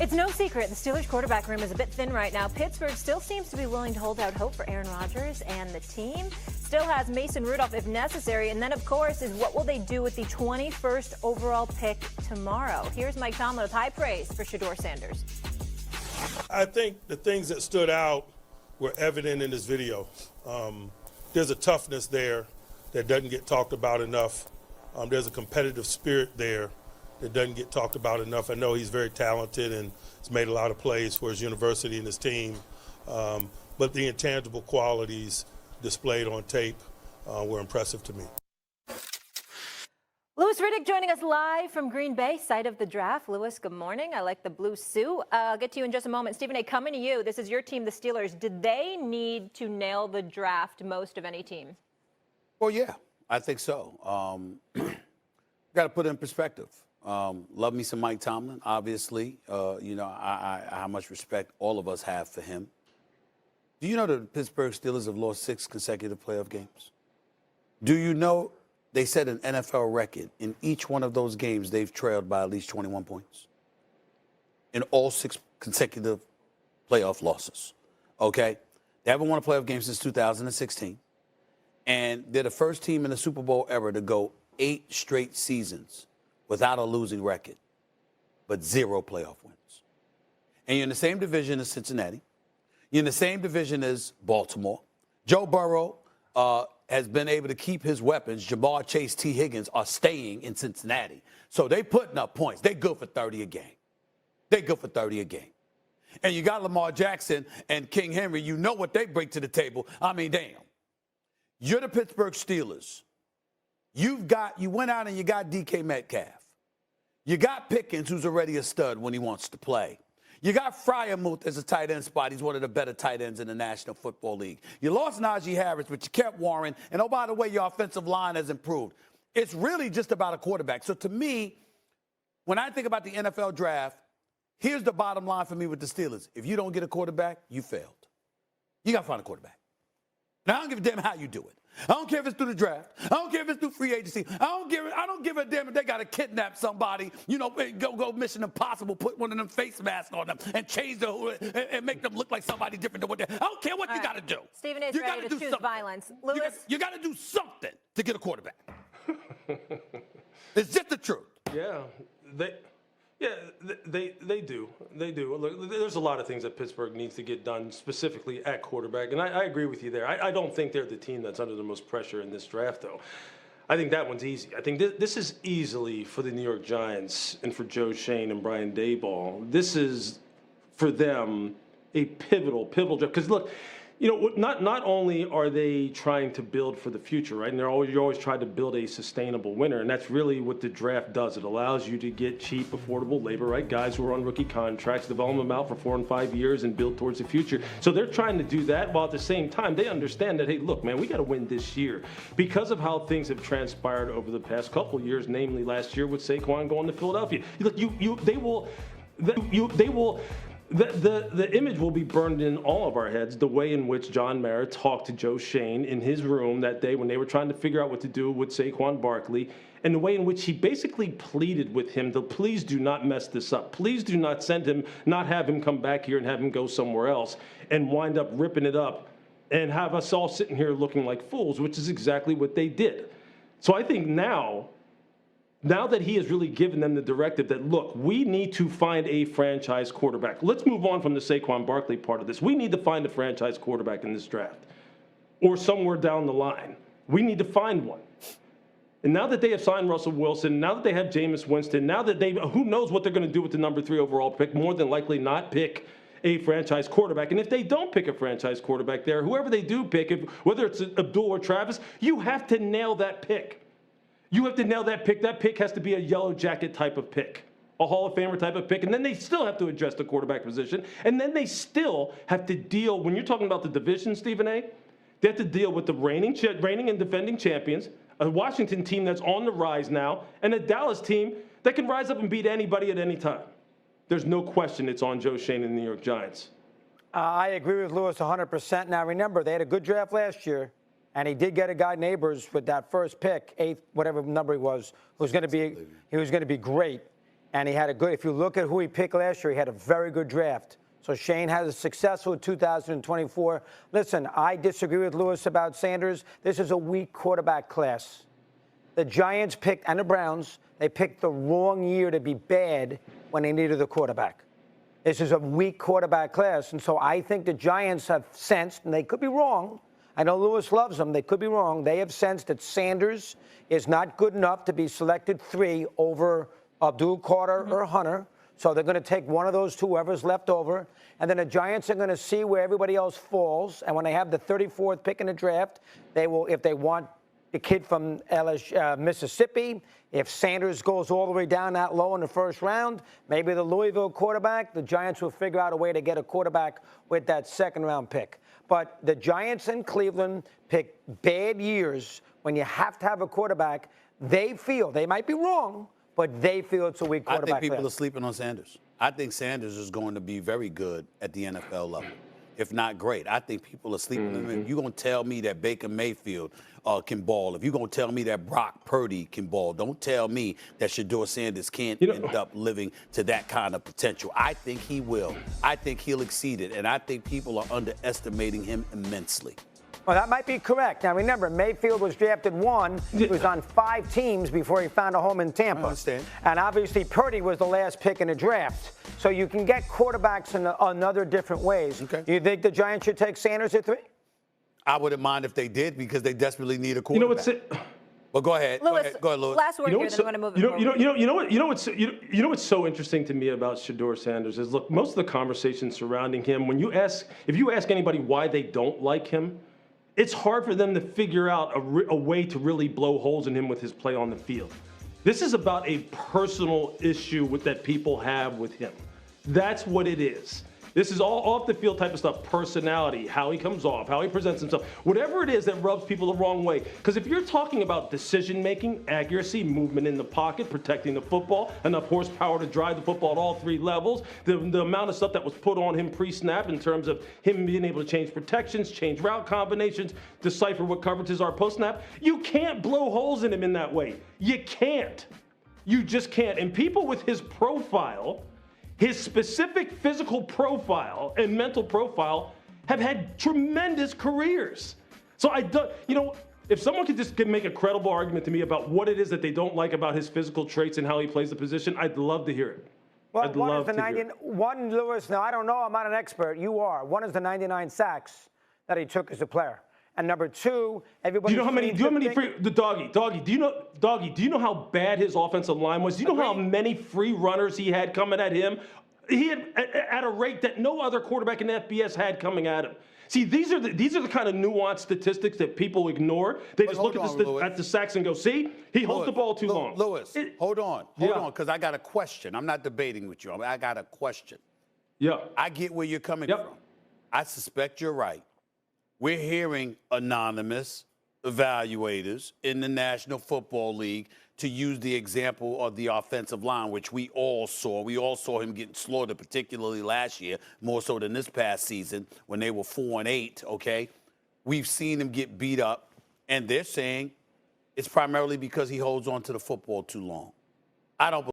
It's no secret the Steelers quarterback room is a bit thin right now. Pittsburgh still seems to be willing to hold out hope for Aaron Rodgers, and the team still has Mason Rudolph if necessary. And then, of course, is what will they do with the 21st overall pick tomorrow? Here's Mike Tomlin with high praise for Shedeur Sanders. I think the things that stood out were evident in this video. There's a toughness there that doesn't get talked about enough. There's a competitive spirit there that doesn't get talked about enough. I know he's very talented and has made a lot of plays for his university and his team, but the intangible qualities displayed on tape were impressive to me. Louis Riddick joining us live from Green Bay, site of the draft. Louis, good morning. I like the blue suit. I'll get to you in just a moment. Stephen A., coming to you. This is your team, the Steelers. Did they need to nail the draft most of any team? Well, yeah, I think so. Got to put it in perspective. Love me some Mike Tomlin, obviously. How much respect all of us have for him. Do you know the Pittsburgh Steelers have lost 6 consecutive playoff games? Do you know they set an NFL record? In each one of those games, they've trailed by at least 21 points. In all 6 consecutive playoff losses. Okay? They haven't won a playoff game since 2016. And they're the first team in the Super Bowl ever to go 8 straight seasons without a losing record, but 0 playoff wins. And you're in the same division as Cincinnati. You're in the same division as Baltimore. Joe Burrow has been able to keep his weapons. Jamar Chase, T. Higgins are staying in Cincinnati. So they putting up points. They good for 30 a game. They good for 30 a game. And you got Lamar Jackson and King Henry. You know what they bring to the table. I mean, damn. You're the Pittsburgh Steelers. You went out and you got DK Metcalf. You got Pickens, who's already a stud when he wants to play. You got Freiermuth as a tight end spot. He's one of the better tight ends in the National Football League. You lost Najee Harris, but you kept Warren. And, oh, by the way, your offensive line has improved. It's really just about a quarterback. So, to me, when I think about the NFL draft, here's the bottom line for me with the Steelers. If you don't get a quarterback, you failed. You got to find a quarterback. Now, I don't give a damn how you do it. I don't care if it's through the draft. I don't care if it's through free agency. I don't give a damn if they got to kidnap somebody, go Mission Impossible, put one of them face masks on them and change and make them look like somebody different than what they. I don't care what you got to do. Stephen A. is ready to choose violence. Louis, you got to do something to get a quarterback. It's just the truth. Yeah, they do. They do. Look, there's a lot of things that Pittsburgh needs to get done, specifically at quarterback. And I agree with you there. I don't think they're the team that's under the most pressure in this draft, though. I think that one's easy. I think this is easily for the New York Giants and for Joe Shane and Brian Daboll. This is, for them, a pivotal draft. Because, look, not only are they trying to build for the future, right? And you're always trying to build a sustainable winner, and that's really what the draft does. It allows you to get cheap, affordable labor, right? Guys who are on rookie contracts, develop them out for 4 and 5 years and build towards the future. So they're trying to do that, while at the same time they understand that, hey, look, man, we got to win this year because of how things have transpired over the past couple of years, namely last year with Saquon going to Philadelphia. Look, they will. The image will be burned in all of our heads, the way in which John Mara talked to Joe Shane in his room that day when they were trying to figure out what to do with Saquon Barkley, and the way in which he basically pleaded with him to please do not mess this up. Please do not not have him come back here and have him go somewhere else and wind up ripping it up and have us all sitting here looking like fools, which is exactly what they did. So I think now that he has really given them the directive that, look, we need to find a franchise quarterback. Let's move on from the Saquon Barkley part of this. We need to find a franchise quarterback in this draft or somewhere down the line. We need to find one. And now that they have signed Russell Wilson, now that they have Jameis Winston, now that who knows what they're going to do with the number 3 overall pick, more than likely not pick a franchise quarterback. And if they don't pick a franchise quarterback there, whoever they do pick, whether it's Abdul or Travis, you have to nail that pick. You have to nail that pick. That pick has to be a yellow jacket type of pick, a Hall of Famer type of pick. And then they still have to address the quarterback position. And then they still have to deal, when you're talking about the division, Stephen A., they have to deal with the reigning and defending champions, a Washington team that's on the rise now, and a Dallas team that can rise up and beat anybody at any time. There's no question it's on Joe Shane and the New York Giants. I agree with Louis 100%. Now, remember, they had a good draft last year. And he did get a guy, Neighbors, with that first pick, 8th, whatever number he was going to be great. And he had a good, if you look at who he picked last year, he had a very good draft. So Shane has a successful 2024. Listen, I disagree with Lewis about Sanders. This is a weak quarterback class. The Giants picked, and the Browns, they picked the wrong year to be bad when they needed a quarterback. This is a weak quarterback class. And so I think the Giants have sensed, and they could be wrong. I know Lewis loves them. They could be wrong. They have sensed that Sanders is not good enough to be selected 3 over Abdul Carter or Hunter. So they're going to take one of those two, whoever's left over. And then the Giants are going to see where everybody else falls. And when they have the 34th pick in the draft, they will, if they want the kid from Mississippi, if Sanders goes all the way down that low in the first round, maybe the Louisville quarterback, the Giants will figure out a way to get a quarterback with that second-round pick. But the Giants and Cleveland pick bad years when you have to have a quarterback. They feel, they might be wrong, but they feel it's a weak quarterback. I think people class. are sleeping on Sanders. I think Sanders is going to be very good at the NFL level, if not great. I think people are sleeping on him. If you're going to tell me that Baker Mayfield can ball, if you're going to tell me that Brock Purdy can ball, don't tell me that Shedeur Sanders can't end up living to that kind of potential. I think he will. I think he'll exceed it, and I think people are underestimating him immensely. Well, that might be correct. Now, remember, Mayfield was drafted 1. He was on 5 teams before he found a home in Tampa. I understand. And obviously, Purdy was the last pick in the draft. So you can get quarterbacks in another different ways. Okay. You think the Giants should take Sanders at 3? I wouldn't mind if they did because they desperately need a quarterback. Well, go ahead. Lewis, Go ahead, Lewis. last word here, then I'm going to move it forward. You know what's so interesting to me about Shedeur Sanders is, look, most of the conversation surrounding him, if you ask anybody why they don't like him, it's hard for them to figure out a way to really blow holes in him with his play on the field. This is about a personal issue that people have with him. That's what it is. This is all off the field type of stuff, personality, how he comes off, how he presents himself, whatever it is that rubs people the wrong way. Because if you're talking about decision-making, accuracy, movement in the pocket, protecting the football, enough horsepower to drive the football at all 3 levels, the amount of stuff that was put on him pre-snap in terms of him being able to change protections, change route combinations, decipher what coverages are post-snap, you can't blow holes in him in that way. You can't. You just can't. And people with his profile, his specific physical profile and mental profile, have had tremendous careers. So if someone could just make a credible argument to me about what it is that they don't like about his physical traits and how he plays the position, I'd love to hear it. Well, one, Lewis, now I don't know, I'm not an expert, you are. One is the 99 sacks that he took as a player. And number 2, everybody. Do you know how many? Do you know how bad his offensive line was? Do you know how many free runners he had coming at him? He had at a rate that no other quarterback in FBS had coming at him. See, these are the kind of nuanced statistics that people ignore. They just look at the sacks and go, "See, he holds the ball too long." Lewis, hold on, because I got a question. I'm not debating with you. I got a question. Yeah, I get where you're coming from. I suspect you're right. We're hearing anonymous evaluators in the National Football League to use the example of the offensive line, which we all saw. We all saw him getting slaughtered, particularly last year, more so than this past season when they were 4-8, okay? We've seen him get beat up, and they're saying it's primarily because he holds on to the football too long. I don't